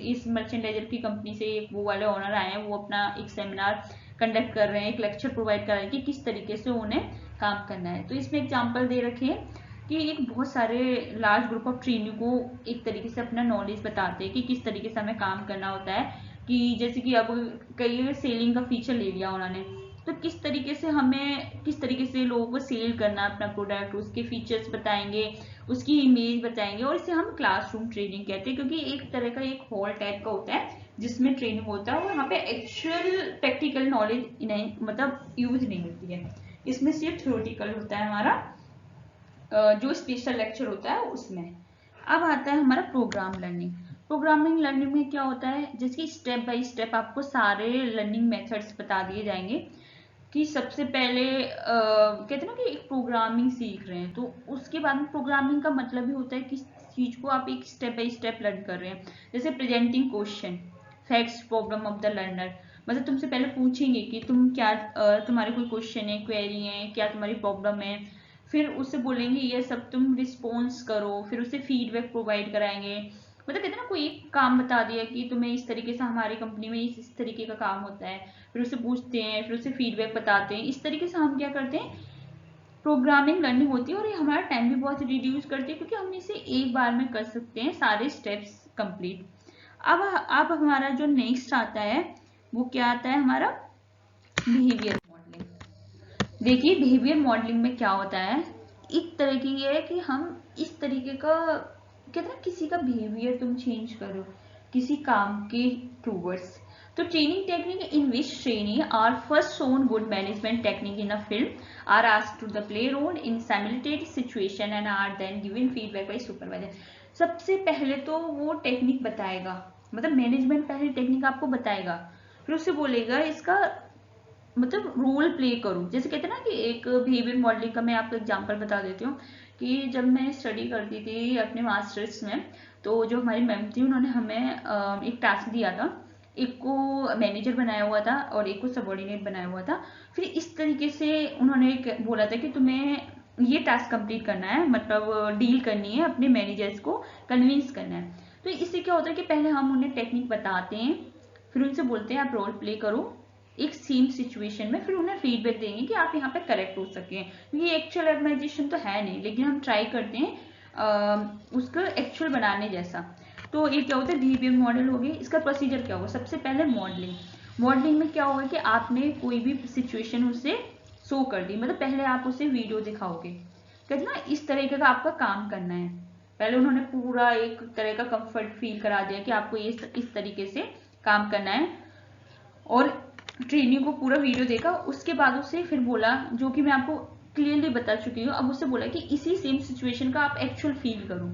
इस मर्चेंडाइजर की कंपनी से एक वो वाले ओनर आए हैं, वो अपना एक सेमिनार कंडक्ट कर रहे हैं, एक लेक्चर प्रोवाइड कर रहे हैं कि किस तरीके से उन्हें काम करना है। तो इसमें एग्जाम्पल दे रखे हैं कि एक बहुत सारे लार्ज ग्रुप ऑफ ट्रेनी को एक तरीके से अपना नॉलेज बताते हैं कि किस तरीके से हमें काम करना होता है। कि जैसे कि अब कई सेलिंग का फीचर ले लिया उन्होंने, तो किस तरीके से हमें, किस तरीके से लोगों को सेल करना है अपना प्रोडक्ट, उसके फीचर्स बताएंगे, उसकी इमेज बताएंगे, और इसे हम क्लासरूम ट्रेनिंग कहते हैं, क्योंकि एक तरह का एक हॉल टाइप का होता है जिसमें ट्रेनिंग होता है और वहाँ पे एक्चुअल प्रैक्टिकल नॉलेज नहीं, मतलब यूज नहीं होती है, इसमें सिर्फ थ्योरेटिकल होता है हमारा जो स्पेशल लेक्चर होता है उसमें। अब आता है हमारा प्रोग्राम लर्निंग। प्रोग्रामिंग लर्निंग में क्या होता है, जैसे स्टेप बाय स्टेप आपको सारे लर्निंग मेथड्स बता दिए जाएंगे कि सबसे पहले कहते हैं ना कि एक प्रोग्रामिंग सीख रहे हैं, तो उसके बाद में प्रोग्रामिंग का मतलब ही होता है कि चीज को आप एक स्टेप बाय स्टेप लर्न कर रहे हैं। जैसे presenting question, facts, problem of the learner, मतलब तुमसे पहले पूछेंगे कि तुम क्या तुम्हारे कोई क्वेश्चन है, क्वेरी है, क्या तुम्हारी प्रॉब्लम है, फिर उससे बोलेंगे ये सब तुम रिस्पॉन्स करो, फिर उसे फीडबैक प्रोवाइड कराएंगे। मतलब कहते हैं ना कोई काम बता दिया कि तुम्हें इस तरीके से हमारी कंपनी में इस तरीके का काम होता है, फिर उसे पूछते हैं, फिर उसे फीडबैक बताते हैं। इस तरीके से हम क्या करते हैं, प्रोग्रामिंग लर्निंग होती है, और ये हमारा टाइम भी बहुत रिड्यूस करती है क्योंकि हम इसे एक बार में कर सकते हैं सारे स्टेप्स कंप्लीट। अब हमारा जो नेक्स्ट आता है वो क्या आता है, हमारा बिहेवियर मॉडलिंग। देखिए बिहेवियर मॉडलिंग में क्या होता है, एक तरह की ये है कि हम इस तरीके का, कहते हैं किसी का बिहेवियर तुम चेंज करो किसी काम के टूवर्ड्स। तो training technique in which trainee are first shown good management technique in a film are asked to the play role in simulated situation and are then given feedback by supervisor. सबसे पहले तो वो technique बताएगा, मतलब management पहले technique आपको बताएगा, फिर उससे बोलेगा इसका मतलब रोल प्ले करो। जैसे कहते हैं ना कि एक बिहेवियर मॉडलिंग का मैं आपको एग्जांपल बता देती हूँ कि जब मैं स्टडी करती थी अपने मास्टर्स में, तो जो हमारी मैम थी उन्होंने हमें एक टास्क दिया था, एक को मैनेजर बनाया हुआ था और एक को सबॉर्डिनेट बनाया हुआ था। फिर इस तरीके से उन्होंने बोला था कि तुम्हें ये टास्क कंप्लीट करना है, मतलब डील करनी है, अपने मैनेजर्स को कन्विंस करना है। तो इससे क्या होता है कि पहले हम उन्हें टेक्निक बताते हैं, फिर उनसे बोलते हैं आप रोल प्ले करो, एक सेम सिचुएशन में, फिर उन्हें फीडबैक देंगे कि आप यहाँ पे करेक्ट हो सके। ये एक्चुअल ऑर्गेनाइजेशन तो है नहीं, लेकिन हम ट्राई करते हैं उसको एक्चुअल बनाने जैसा। तो ये क्या होता है, बिहेवियर मॉडल हो गई। इसका प्रोसीजर क्या होगा, सबसे पहले मॉडलिंग। मॉडलिंग में क्या होगा कि आपने कोई भी सिचुएशन उसे शो कर दी, मतलब पहले आप उसे वीडियो दिखाओगे, कहते ना इस तरीके का आपका काम करना है। पहले उन्होंने पूरा एक तरह का कंफर्ट फील करा दिया कि आपको ये इस तरीके से काम करना है, और ट्रेनिंग को पूरा वीडियो देखा। उसके बाद उसे फिर बोला, जो कि मैं आपको क्लियरली बता चुकी हूँ, अब उससे बोला कि इसी सेम सिचुएशन का आप एक्चुअल फील करो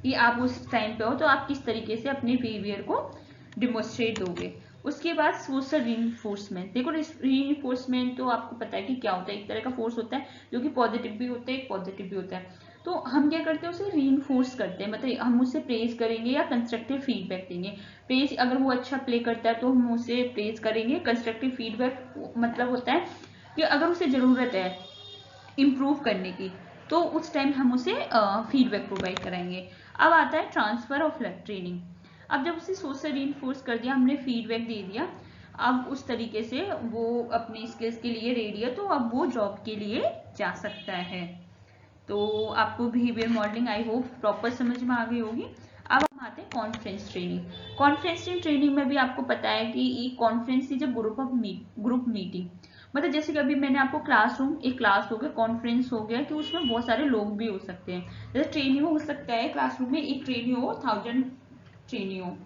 कि आप उस टाइम पे हो, तो आप किस तरीके से अपने बिहेवियर को डिमोन्स्ट्रेट दोगे। उसके बाद सोशल रीइंफोर्समेंट। देखो रीइंफोर्समेंट तो आपको पता है कि क्या होता है, एक तरह का फोर्स होता है जो कि पॉजिटिव भी होता है, एक पॉजिटिव भी होता है। तो हम क्या करते हैं, उसे रीइंफोर्स करते हैं, मतलब हम उसे प्रेज करेंगे या कंस्ट्रक्टिव फीडबैक देंगे। प्रेज, अगर वो अच्छा प्ले करता है तो हम उसे प्रेज करेंगे। कंस्ट्रक्टिव फीडबैक मतलब होता है कि अगर उसे जरूरत है इम्प्रूव करने की, तो उस टाइम हम उसे फीडबैक प्रोवाइड कराएंगे। अब आता है ट्रांसफर ऑफ ट्रेनिंग। अब जब उसे सोशल रीइंफोर्स कर दिया, हमने फीडबैक दे दिया, अब उस तरीके से वो अपनी स्किल्स के लिए रेडी है, तो अब वो जॉब के लिए जा सकता है। तो आपको behaviour modelling I hope proper समझ में आ गई होगी। अब हम आते हैं कॉन्फ्रेंस ट्रेनिंग। कॉन्फ्रेंस ट्रेनिंग में भी आपको पता है कि एक conference is a group meeting. मतलब जैसे कि अभी मैंने आपको क्लासरूम, एक क्लास हो गया, कॉन्फ्रेंस हो गया कि उसमें बहुत सारे लोग भी हो सकते हैं। जैसे ट्रेनी हो सकता है क्लासरूम में एक ट्रेनी हो, 1000 ट्रेनी हो,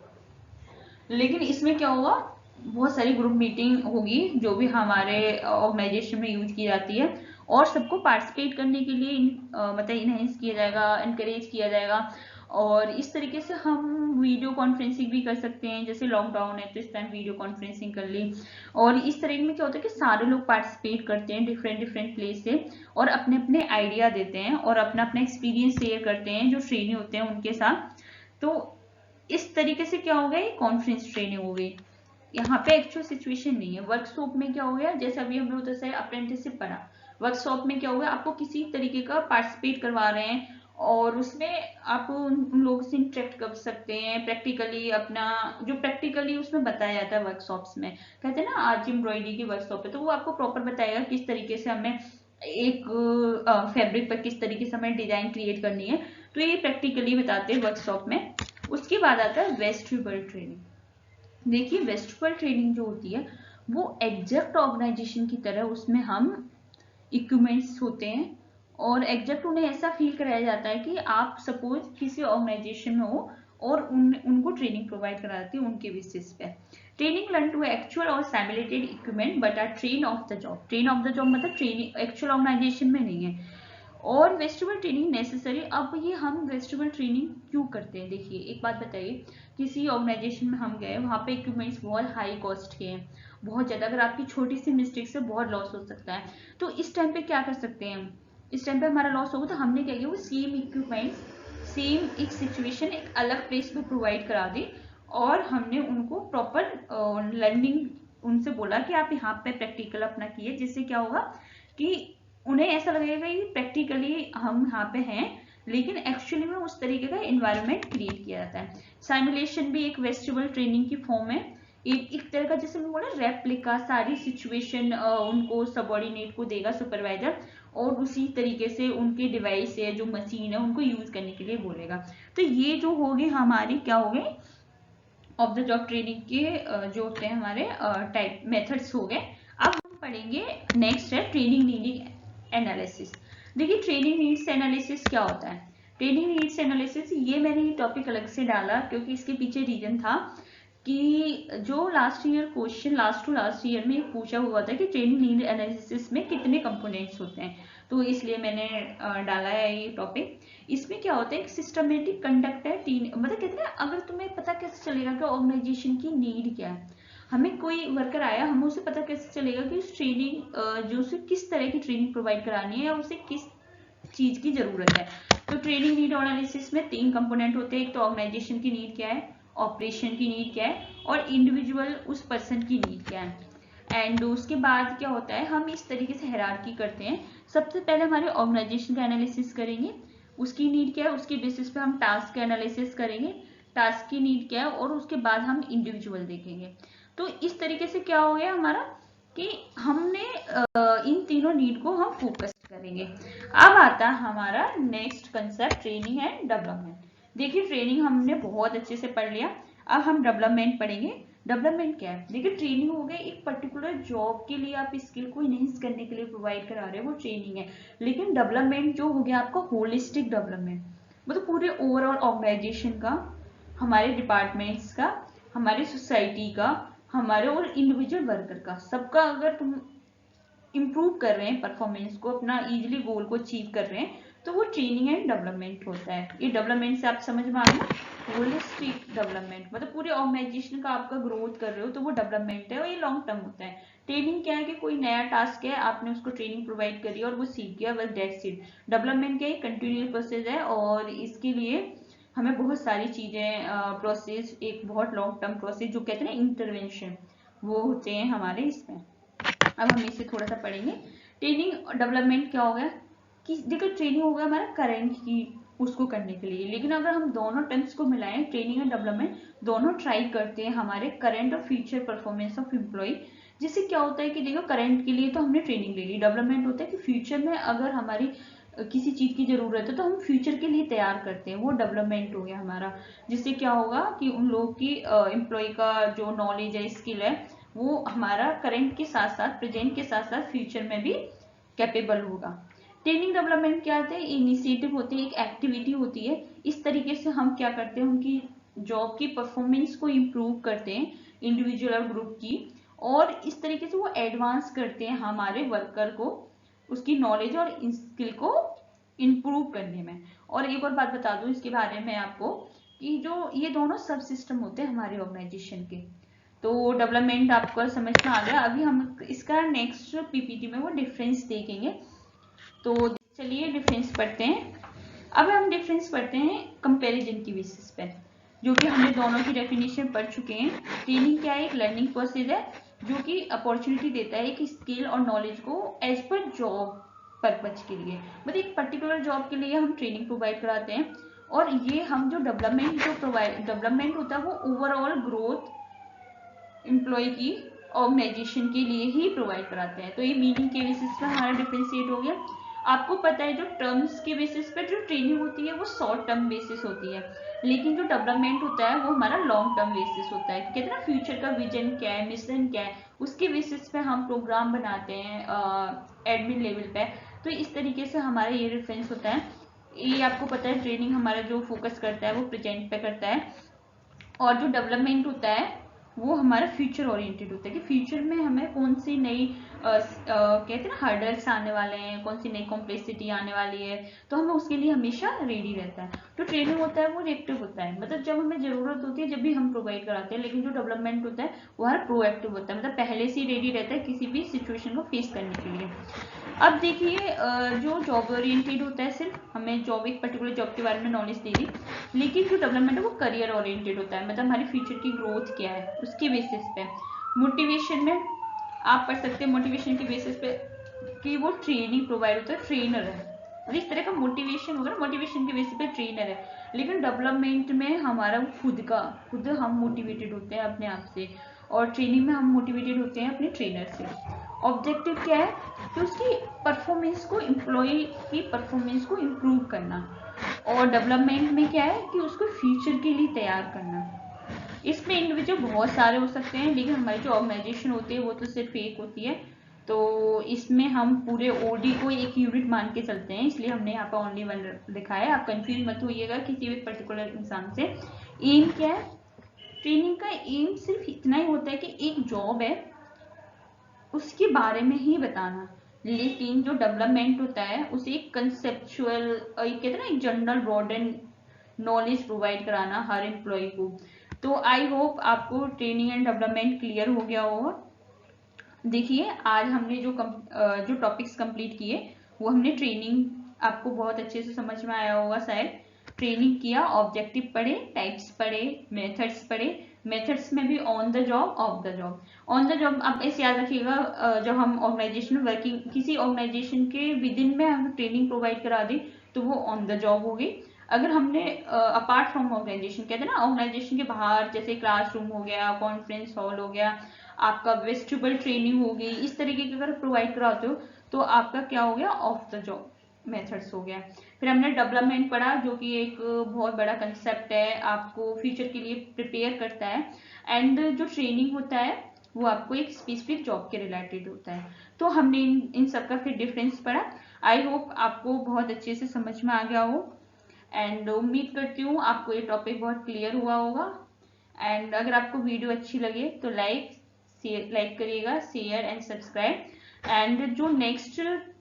लेकिन इसमें क्या होगा, बहुत सारी ग्रुप मीटिंग होगी जो भी हमारे ऑर्गेनाइजेशन में यूज की जाती है, और सबको पार्टिसिपेट करने के लिए मतलब इनहेंस किया जाएगा, इनकरेज किया जाएगा। और इस तरीके से हम वीडियो कॉन्फ्रेंसिंग भी कर सकते हैं, जैसे लॉकडाउन है तो इस टाइम वीडियो कॉन्फ्रेंसिंग कर ली। और इस तरीके में क्या होता है कि सारे लोग पार्टिसिपेट करते हैं डिफरेंट डिफरेंट प्लेस से, और अपने अपने आइडिया देते हैं और अपना अपना एक्सपीरियंस शेयर करते हैं जो ट्रेनी होते हैं उनके साथ। तो इस तरीके से क्या हो गया, कॉन्फ्रेंस ट्रेनिंग हो गई। यहाँ पे एक्चुअल सिचुएशन नहीं है। वर्कशॉप में क्या हो गया, जैसे अभी हमने उधर से अप्रेंटिसशिप पढ़ा, वर्कशॉप में क्या हो गया, आपको किसी तरीके का पार्टिसिपेट करवा रहे हैं, और उसमें आप उन लोगों से इंटरेक्ट कर सकते हैं प्रैक्टिकली। अपना जो प्रैक्टिकली उसमें बताया जाता है वर्कशॉप्स में, कहते हैं ना आज एम्ब्रॉयडरी की वर्कशॉप है, तो वो आपको प्रॉपर बताएगा किस तरीके से हमें एक फैब्रिक पर किस तरीके से हमें डिजाइन क्रिएट करनी है। तो ये प्रैक्टिकली बताते हैं वर्कशॉप में। उसके बाद आता है वेस्टिबल ट्रेनिंग। देखिए वेस्टिबल ट्रेनिंग जो होती है वो एग्जैक्ट ऑर्गेनाइजेशन की तरह, उसमें हम इक्विपमेंट्स होते हैं, और एग्जैक्ट उन्हें ऐसा फील कराया जाता है कि आप सपोज किसी ऑर्गेनाइजेशन में हो, और उनको ट्रेनिंग प्रोवाइड करा जाती है उनके बेसिस पे। ट्रेनिंग लर्न टू एक्चुअल और simulated equipment but are train off the job. Train off the job मतलब ट्रेनिंग एक्चुअल ऑर्गेनाइजेशन में नहीं है। और वेस्टिबल ट्रेनिंग नेसेसरी। अब ये हम वेस्टिबल ट्रेनिंग क्यों करते हैं, देखिए एक बात बताइए, किसी ऑर्गेनाइजेशन में हम गए, वहाँ पे इक्विपमेंट्स बहुत हाई कॉस्ट के हैं, बहुत ज़्यादा, अगर आपकी छोटी सी मिस्टेक से बहुत लॉस हो सकता है। तो इस टाइम पे क्या कर सकते हैं हम, इस टाइम पे हमारा लॉस होगा, तो हमने क्या किया, वो सेम इक्विपमेंट्स सेम एक सिचुएशन एक अलग प्लेस पे प्रोवाइड करा दी, और हमने उनको प्रॉपर लर्निंग उनसे बोला कि आप यहाँ पे प्रैक्टिकल अपना किए, जिससे क्या होगा कि उन्हें ऐसा लगेगा कि प्रैक्टिकली हम यहाँ पे हैं, लेकिन एक्चुअली में उस तरीके का एनवायरनमेंट क्रिएट किया जाता है। साइमुलेशन भी एक वेस्टिबल ट्रेनिंग की फॉर्म है। एक तरह का, जैसे मैं बोला, रेप्लिका, सारी सिचुएशन उनको सबऑर्डिनेट को देगा सुपरवाइजर, और उसी तरीके से उनके डिवाइस है जो मशीन है उनको यूज करने के लिए बोलेगा। तो ये जो हो गए हमारी क्या हो गए ऑफ द जॉब ट्रेनिंग के जो होते हैं हमारे टाइप मेथड्स हो गए। अब हम पढ़ेंगे नेक्स्ट है ट्रेनिंग नीडिंग एनालिसिस। देखिए ट्रेनिंग नीड्स एनालिसिस क्या होता है। ट्रेनिंग नीड्स एनालिसिस, ये मैंने ये टॉपिक अलग से डाला क्योंकि इसके पीछे रीजन था कि जो last year question last to last year में पूछा हुआ था कि ट्रेनिंग नीड एनालिसिस में कितने कंपोनेंट्स होते हैं, तो इसलिए मैंने डाला है ये टॉपिक। इसमें क्या होता है, एक सिस्टमेटिक कंडक्ट है, मतलब कहते हैं अगर तुम्हें पता कैसे चलेगा कि ऑर्गेनाइजेशन की नीड क्या है। हमें कोई वर्कर आया, हमें उसे पता कैसे चलेगा कि उस ट्रेनिंग जो उसे किस तरह की ट्रेनिंग प्रोवाइड करानी है या उसे किस चीज की जरूरत है। तो ट्रेनिंग नीड एनालिसिस में 3 कंपोनेंट होते हैं। एक तो ऑर्गेनाइजेशन की नीड क्या है, ऑपरेशन की नीड क्या है, और इंडिविजुअल उस पर्सन की नीड क्या है। एंड उसके बाद क्या होता है, हम इस तरीके से हायरार्की करते हैं। सबसे पहले हमारे ऑर्गेनाइजेशन का एनालिसिस करेंगे, उसकी नीड क्या है, उसके बेसिस पे हम टास्क का एनालिसिस करेंगे, टास्क की नीड क्या है, और उसके बाद हम इंडिविजुअल देखेंगे। तो इस तरीके से क्या हो गया हमारा कि हमने इन तीनों नीड को हम फोकस करेंगे। अब आता है हमारा next concept, training and development. देखिए ट्रेनिंग हमने बहुत अच्छे से पढ़ लिया, अब हम डेवलपमेंट पढ़ेंगे। डेवलपमेंट क्या है? देखिए ट्रेनिंग हो गया एक पर्टिकुलर जॉब के लिए आप स्किल को इनहेंस करने के लिए प्रोवाइड करा रहे हो, वो ट्रेनिंग है। लेकिन डेवलपमेंट जो हो गया आपका होलिस्टिक डेवलपमेंट, मतलब पूरे ओवरऑल ऑर्गेनाइजेशन का, हमारे डिपार्टमेंट्स का, हमारी सोसाइटी का, हमारे और इंडिविजुअल वर्कर का, सबका अगर तुम इम्प्रूव कर रहे हैं परफॉर्मेंस को, अपना इजीली गोल को अचीव कर रहे हैं, तो वो ट्रेनिंग एंड डेवलपमेंट होता है। ये डेवलपमेंट से आप समझ में आ गया, होलिस्टिक डेवलपमेंट मतलब पूरे ऑर्गेनाइजेशन का आपका ग्रोथ कर रहे हो, तो वो डेवलपमेंट है और ये लॉन्ग टर्म होता है। ट्रेनिंग क्या है कि कोई नया टास्क है, आपने उसको ट्रेनिंग प्रोवाइड करी और वो सीख गया, बस दैट्स इट। डेवलपमेंट क्या है? कंटिन्यूअस प्रोसेस है और इसके लिए हमें बहुत सारी चीजें प्रोसेस, एक बहुत लॉन्ग टर्म प्रोसेस जो कहते हैं इंटरवेंशन, वो होते हैं हमारे इसमें। अब हम इसे थोड़ा सा पढ़ेंगे। ट्रेनिंग डेवलपमेंट क्या हो गया कि देखो ट्रेनिंग हो गया हमारा करंट की उसको करने के लिए, लेकिन अगर हम दोनों टर्म्स को मिलाएं, ट्रेनिंग एंड डेवलपमेंट दोनों ट्राई करते हैं हमारे करंट और फ्यूचर परफॉर्मेंस ऑफ एम्प्लॉय। जिससे क्या होता है कि देखो करंट के लिए तो हमने ट्रेनिंग ले ली, डेवलपमेंट होता है कि फ्यूचर में अगर हमारी किसी चीज की जरूरत है तो हम फ्यूचर के लिए तैयार करते हैं, वो डेवलपमेंट हो गया हमारा। जिससे क्या होगा कि उन लोगों की एम्प्लॉय का जो नॉलेज है, स्किल है, वो हमारा करंट के साथ साथ, प्रेजेंट के साथ साथ फ्यूचर में भी कैपेबल होगा। ट्रेनिंग डेवलपमेंट क्या होता है? इनिशिएटिव होती है, एक एक्टिविटी होती है। इस तरीके से हम क्या करते हैं, उनकी जॉब की परफॉर्मेंस को इम्प्रूव करते हैं, इंडिविजुअल और ग्रुप की, और इस तरीके से वो एडवांस करते हैं हमारे वर्कर को, उसकी नॉलेज और स्किल को इम्प्रूव करने में। और एक और बात बता दूं इसके बारे में आपको, कि जो ये दोनों सब सिस्टम होते हैं हमारे ऑर्गेनाइजेशन के। तो डेवलपमेंट आपको समझ में आ गया। अभी हम इसका नेक्स्ट पीपीटी में वो डिफरेंस देखेंगे। तो चलिए डिफरेंस पढ़ते हैं। अब हम डिफरेंस पढ़ते हैं कंपैरिजन की बेसिस पे, जो कि हमने दोनों की डेफिनेशन पढ़ चुके हैं। ट्रेनिंग क्या है? एक लर्निंग प्रोसेस है जो कि अपॉर्चुनिटी देता है एक स्किल और नॉलेज को एज पर जॉब पर्पज के लिए, मतलब एक पर्टिकुलर जॉब के लिए हम ट्रेनिंग प्रोवाइड कराते हैं। और ये हम जो डेवलपमेंट होता है वो ओवरऑल ग्रोथ एम्प्लॉय की ऑर्गेनाइजेशन के लिए ही प्रोवाइड कराते हैं। तो ये मीनिंग के बेसिस पे हमारा डिफरेंशिएट हो गया। आपको पता है जो टर्म्स के बेसिस पे जो ट्रेनिंग होती है वो शॉर्ट टर्म बेसिस होती है, लेकिन जो डेवलपमेंट होता है वो हमारा लॉन्ग टर्म बेसिस होता है। कहते हैं ना फ्यूचर का विजन क्या है, मिशन क्या है, उसके बेसिस पे हम प्रोग्राम बनाते हैं एडमिन लेवल पे। तो इस तरीके से हमारा ये डिफरेंस होता है। ये आपको पता है ट्रेनिंग हमारा जो फोकस करता है वो प्रेजेंट पे करता है, और जो डेवलपमेंट होता है वो हमारा फ्यूचर ओरिएंटेड होता है कि फ्यूचर में हमें कौन सी नई कहते हैं ना हर्डल्स आने वाले हैं, कौन सी नई कॉम्प्लेक्सिटी आने वाली है, तो हमें उसके लिए हमेशा रेडी रहता है। तो ट्रेनिंग होता है वो रिएक्टिव होता है, मतलब जब हमें जरूरत होती है जब भी हम प्रोवाइड कराते हैं, लेकिन जो डेवलपमेंट होता है वो हमारा प्रोएक्टिव होता है, मतलब पहले से ही रेडी रहता है किसी भी सिचुएशन को फेस करने के लिए। अब देखिए जो जॉब ओरिएंटेड होता है, सिर्फ हमें जॉब, एक पर्टिकुलर जॉब के बारे में नॉलेज दे दी, लेकिन जो डेवलपमेंट है वो करियर ओरिएंटेड होता है, मतलब हमारी फ्यूचर की ग्रोथ क्या है उसके बेसिस पे। मोटिवेशन में आप पढ़ सकते हैं मोटिवेशन के बेसिस पे कि वो ट्रेनिंग प्रोवाइड होता है, ट्रेनर है, मतलब इस तरह का मोटिवेशन होगा ना, मोटिवेशन के बेसिस पे ट्रेनर है। लेकिन डेवलपमेंट में हमारा खुद हम मोटिवेटेड होते हैं अपने आप से, और ट्रेनिंग में हम मोटिवेटेड होते हैं अपने ट्रेनर से। ऑब्जेक्टिव क्या है कि उसकी परफॉर्मेंस को, एम्प्लॉय की परफॉर्मेंस को इम्प्रूव करना, और डेवलपमेंट में क्या है कि उसको फ्यूचर के लिए तैयार करना। इसमें इंडिविजुअल बहुत सारे हो सकते हैं, लेकिन हमारी जो ऑर्गेनाइजेशन होती है वो तो सिर्फ एक होती है। तो इसमें हम पूरे ओडी को एक यूनिट मान के चलते हैं, इसलिए हमने यहाँ पे ओनली वन लिखा है। आप कंफ्यूज मत होइएगा किसी भी पर्टिकुलर इंसान से। एम क्या है? ट्रेनिंग का एम सिर्फ इतना ही होता है कि एक जॉब है उसके बारे में ही बताना, लेकिन जो डेवलपमेंट होता है उसे एक कंसेप्चुअल, कहते हैं ना, एक general broad and knowledge provide कराना हर एम्प्लॉय को। तो आई होप आपको ट्रेनिंग एंड डेवलपमेंट क्लियर हो गया होगा। देखिए आज हमने जो टॉपिक्स कंप्लीट किए वो हमने ट्रेनिंग, आपको बहुत अच्छे से समझ में आया होगा शायद। ट्रेनिंग किया, ऑब्जेक्टिव पढ़े, टाइप्स पढ़े, मेथड्स पढ़े। मेथड्स में भी on the job, of the job. On the job आप ऐसे याद रखिएगा, जब हम ऑर्गेनाइजेशन वर्किंग, किसी ऑर्गेनाइजेशन के विद इन में हम ट्रेनिंग प्रोवाइड करा दें तो वो ऑन द जॉब होगी। अगर हमने अपार्ट फ्रॉम ऑर्गेनाइजेशन, कहते हैं ना ऑर्गेनाइजेशन के बाहर, जैसे क्लासरूम हो गया, कॉन्फ्रेंस हॉल हो गया, आपका वेस्टिबल ट्रेनिंग होगी, इस तरीके की अगर प्रोवाइड कराते हो तो आपका क्या हो गया, ऑफ द जॉब मेथड्स हो गया। फिर हमने डेवलपमेंट पढ़ा, जो कि एक बहुत बड़ा कंसेप्ट है, आपको फ्यूचर के लिए प्रिपेयर करता है। एंड जो ट्रेनिंग होता है वो आपको एक स्पेसिफिक जॉब के रिलेटेड होता है। तो हमने इन सब का फिर डिफरेंस पढ़ा। आई होप आपको बहुत अच्छे से समझ में आ गया हो, एंड उम्मीद करती हूँ आपको ये टॉपिक बहुत क्लियर हुआ होगा। एंड अगर आपको वीडियो अच्छी लगे तो लाइक करिएगा, शेयर एंड सब्सक्राइब। एंड जो नेक्स्ट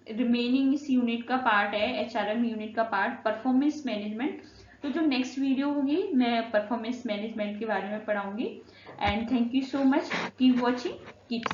रिमेनिंग इस यूनिट का पार्ट है, HRM यूनिट का पार्ट परफॉर्मेंस मैनेजमेंट, तो जो नेक्स्ट वीडियो होगी मैं परफॉर्मेंस मैनेजमेंट के बारे में पढ़ाऊंगी। And thank you so much, keep watching, keep